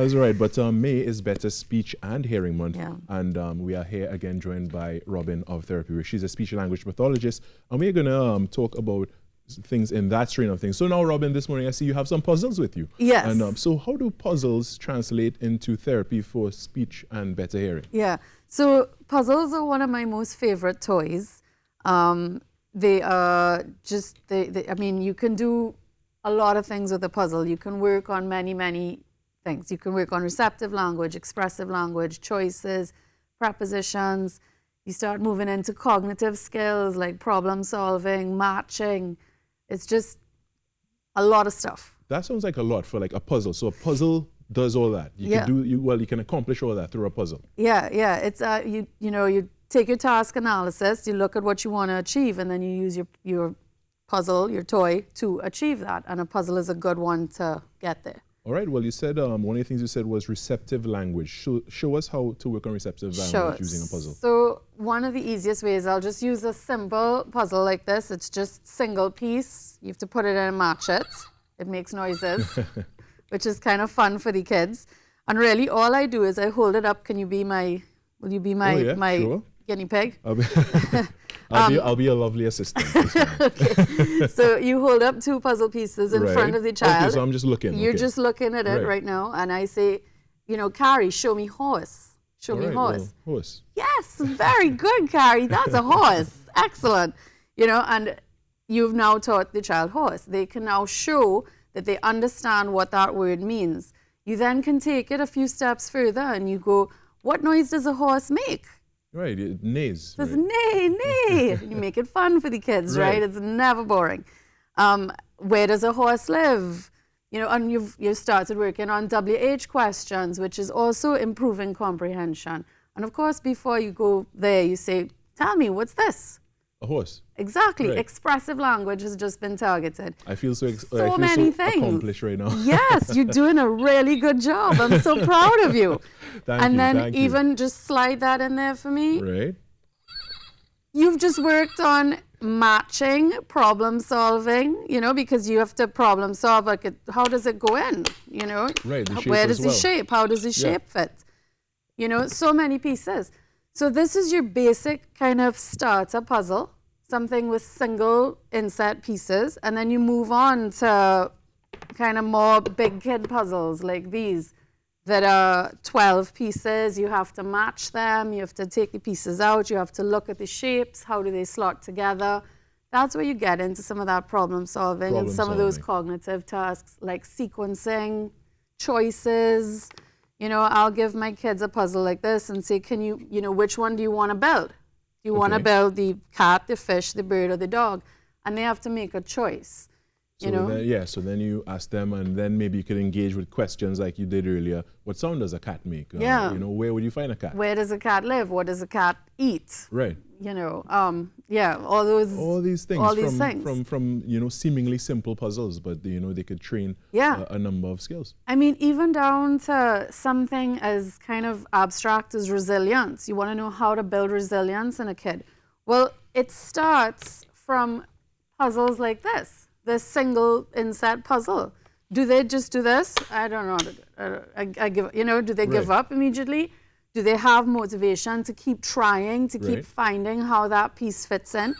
That's right. But May is Better Speech and Hearing Month. Yeah. And we are here again joined by Robin of Therapy Way. She's a speech and language pathologist. And we're going to talk about things in that strain of things. So now, Robin, this morning I see you have some puzzles with you. Yes. And so how do puzzles translate into therapy for speech and better hearing? Yeah. So puzzles are one of my most favorite toys. They are just, I mean, you can do a lot of things with a puzzle. You can work on many things. You can work on receptive language, expressive language, choices, prepositions. You start moving into cognitive skills like problem solving, matching. It's just a lot of stuff. That sounds like a lot for like a puzzle. So a puzzle does all that. You Yeah. can you can accomplish all that through a puzzle. Yeah. It's you take your task analysis, you look at what you want to achieve, and then you use your puzzle, your toy, to achieve that. And a puzzle is a good one to get there. All right. Well, you said one of the things you said was receptive language. Show us how to work on receptive language using a puzzle. So one of the easiest ways, I'll just use a simple puzzle like this. It's just single piece. You have to put it in and match it. It makes noises, which is kind of fun for the kids. And really, all I do is I hold it up. Will you be my Sure. guinea pig? I'll be a lovely assistant. Okay. So you hold up two puzzle pieces in front of the child. Okay, so I'm just looking. You're just looking at it right now, and I say, Carrie, show me horse. Show me horse. Well, horse. Yes, very good, Carrie. That's a horse. Excellent. And you've now taught the child horse. They can now show that they understand what that word means. You then can take it a few steps further and you go, what noise does a horse make? Right, it neighs. Says neigh. You make it fun for the kids, right? It's never boring. Where does a horse live? And you've started working on WH questions, which is also improving comprehension. And of course, before you go there, you say, tell me, what's this? A horse. Exactly. Right. Expressive language has just been targeted. I feel so many things accomplished right now. Yes, you're doing a really good job. I'm so proud of you. Thank you. Even just slide that in there for me. Right. You've just worked on matching, problem solving, because you have to problem solve. Like, how does it go in? Right. The shape where as does the shape? How does the shape fit? So many pieces. So this is your basic kind of starter puzzle, something with single inset pieces, and then you move on to kind of more big kid puzzles like these that are 12 pieces. You have to match them, you have to take the pieces out, you have to look at the shapes, how do they slot together. That's where you get into some of that problem solving and some of those cognitive tasks like sequencing, choices. I'll give my kids a puzzle like this and say, can you, which one do you want to build? Do you want to build the cat, the fish, the bird, or the dog? And they have to make a choice. So then you ask them, and then maybe you could engage with questions like you did earlier. What sound does a cat make? Where would you find a cat? Where does a cat live? What does a cat eat? Right. All these things. From seemingly simple puzzles, but they could train a number of skills. I mean, even down to something as kind of abstract as resilience. You want to know how to build resilience in a kid. Well, it starts from puzzles like this single inset puzzle. Do they just do this? I don't know. I give. Do they give up immediately? Do they have motivation to keep trying, to keep finding how that piece fits in?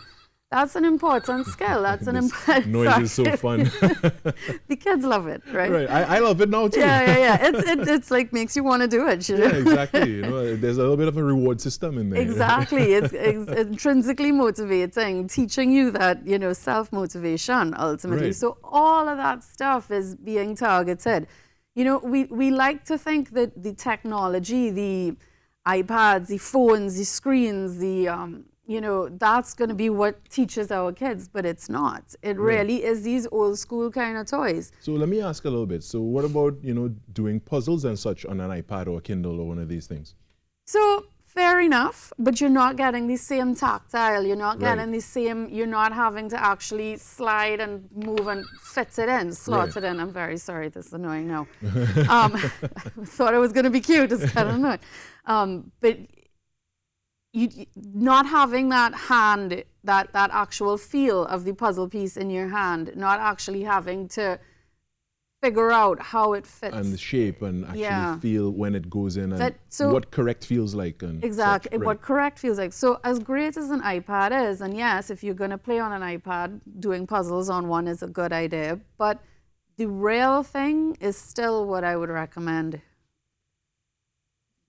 That's an important skill. That's an important. Noise is so fun. The kids love it, right? Right. I love it now too. Yeah. It's like makes you want to do it. Yeah, exactly. There's a little bit of a reward system in there. Exactly. It's intrinsically motivating, teaching you that self-motivation ultimately. Right. So all of that stuff is being targeted. We like to think that the technology, the iPads, the phones, the screens, that's going to be what teaches our kids, but it's not. It really is these old school kind of toys. So let me ask a little bit. So what about, doing puzzles and such on an iPad or a Kindle or one of these things? So fair enough, but you're not getting the same tactile. You're not getting the same, you're not having to actually slide and move and fit it in, slot it in. I'm very sorry, this is annoying now. Thought it was going to be cute, it's kind of annoying. But you not having that hand, that actual feel of the puzzle piece in your hand, not actually having to figure out how it fits. And the shape and actually feel when it goes in and what correct feels like. And exactly, such, what correct feels like. So as great as an iPad is, and yes, if you're going to play on an iPad, doing puzzles on one is a good idea, but the real thing is still what I would recommend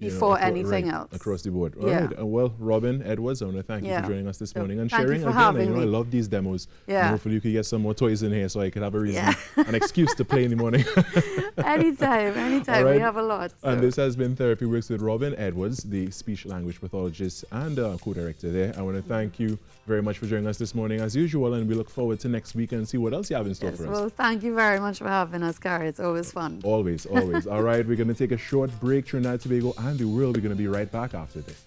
before anything else. Across the board. All right. Well, Robin Edwards, I want to thank you for joining us this morning and thank sharing you for again. having And, me. I love these demos. Yeah. And hopefully you could get some more toys in here so I could have a reason, an excuse to play in the morning. Anytime. Right. We have a lot. So. And this has been Therapy Works with Robin Edwards, the speech language pathologist and co-director there. I want to thank you very much for joining us this morning as usual, and we look forward to next week and see what else you have in store for us. Well, thank you very much for having us, Carrie. It's always fun. Always. All right, we're going to take a short break, Trinidad and Tobago, and we will be going to be right back after this.